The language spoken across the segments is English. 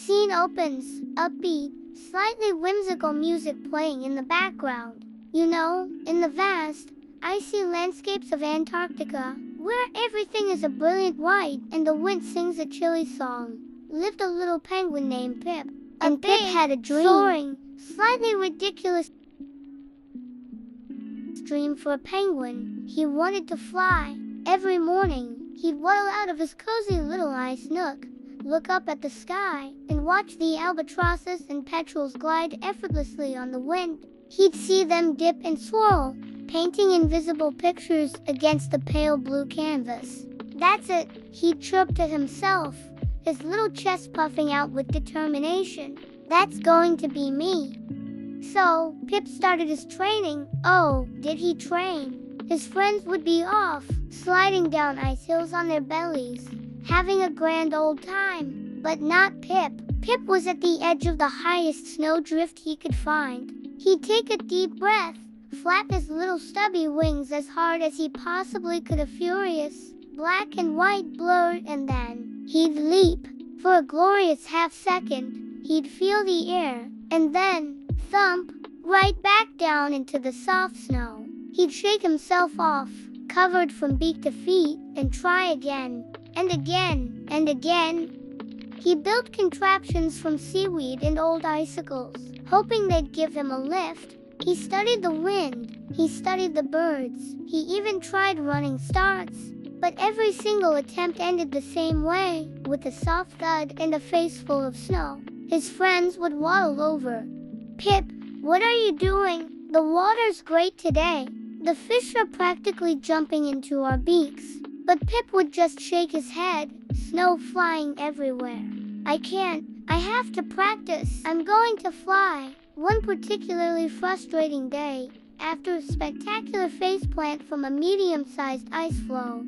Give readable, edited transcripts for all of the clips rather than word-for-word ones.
scene opens, upbeat, slightly whimsical music playing in the background. You know, in the vast, icy landscapes of Antarctica, where everything is a brilliant white and the wind sings a chilly song, lived a little penguin named Pip. And Pip had a dream, soaring, slightly ridiculous dream for a penguin. He wanted to fly. Every morning, he'd waddle out of his cozy little ice nook, look up at the sky, and watch the albatrosses and petrels glide effortlessly on the wind. He'd see them dip and swirl, painting invisible pictures against the pale blue canvas. That's it, he'd chirp to himself, his little chest puffing out with determination. That's going to be me. So, Pip started his training. Oh, did he train? His friends would be off, sliding down ice hills on their bellies, having a grand old time. But not Pip. Pip was at the edge of the highest snowdrift he could find. He'd take a deep breath, flap his little stubby wings as hard as he possibly could, a furious, black and white blur, and then he'd leap. For a glorious half-second, he'd feel the air, and then, thump, right back down into the soft snow. He'd shake himself off, covered from beak to feet, and try again, and again, and again. He built contraptions from seaweed and old icicles, hoping they'd give him a lift. He studied the wind, he studied the birds, he even tried running starts. But every single attempt ended the same way, with a soft thud and a face full of snow. His friends would waddle over. Pip, what are you doing? The water's great today. The fish are practically jumping into our beaks. But Pip would just shake his head, snow flying everywhere. I can't. I have to practice. I'm going to fly. One particularly frustrating day, after a spectacular faceplant from a medium-sized ice floe,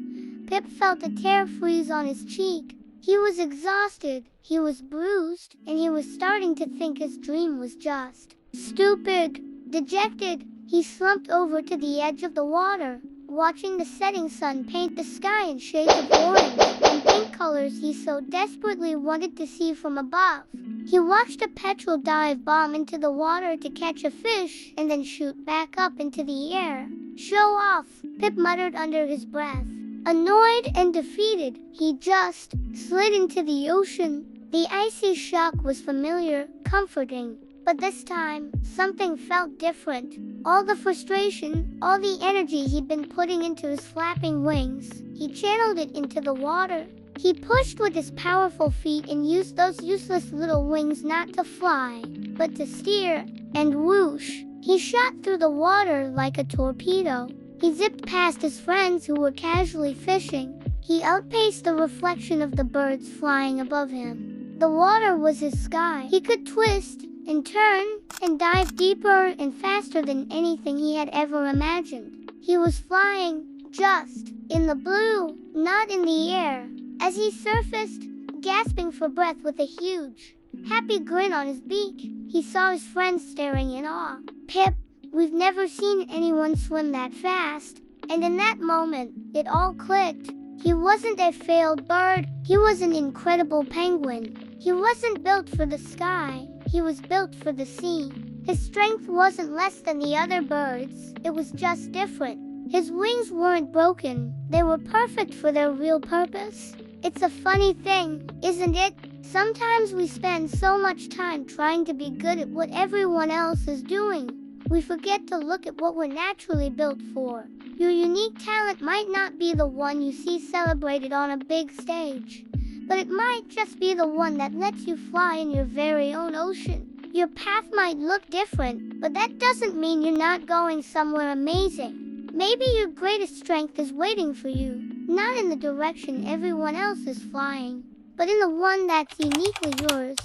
Pip felt a tear freeze on his cheek. He was exhausted, he was bruised, and he was starting to think his dream was just stupid. Dejected, he slumped over to the edge of the water, watching the setting sun paint the sky in shades of orange and pink colors he so desperately wanted to see from above. He watched a petrel dive bomb into the water to catch a fish and then shoot back up into the air. Show off, Pip muttered under his breath. Annoyed and defeated, he just slid into the ocean. The icy shock was familiar, comforting, but this time, something felt different. All the frustration, all the energy he'd been putting into his flapping wings, he channeled it into the water. He pushed with his powerful feet and used those useless little wings not to fly, but to steer, and whoosh, he shot through the water like a torpedo. He zipped past his friends who were casually fishing. He outpaced the reflection of the birds flying above him. The water was his sky. He could twist and turn and dive deeper and faster than anything he had ever imagined. He was flying, just in the blue, not in the air. As he surfaced, gasping for breath with a huge, happy grin on his beak, he saw his friends staring in awe. Pip, we've never seen anyone swim that fast. And in that moment, it all clicked. He wasn't a failed bird, he was an incredible penguin. He wasn't built for the sky, he was built for the sea. His strength wasn't less than the other birds, it was just different. His wings weren't broken, they were perfect for their real purpose. It's a funny thing, isn't it? Sometimes we spend so much time trying to be good at what everyone else is doing. We forget to look at what we're naturally built for. Your unique talent might not be the one you see celebrated on a big stage, but it might just be the one that lets you fly in your very own ocean. Your path might look different, but that doesn't mean you're not going somewhere amazing. Maybe your greatest strength is waiting for you, not in the direction everyone else is flying, but in the one that's uniquely yours.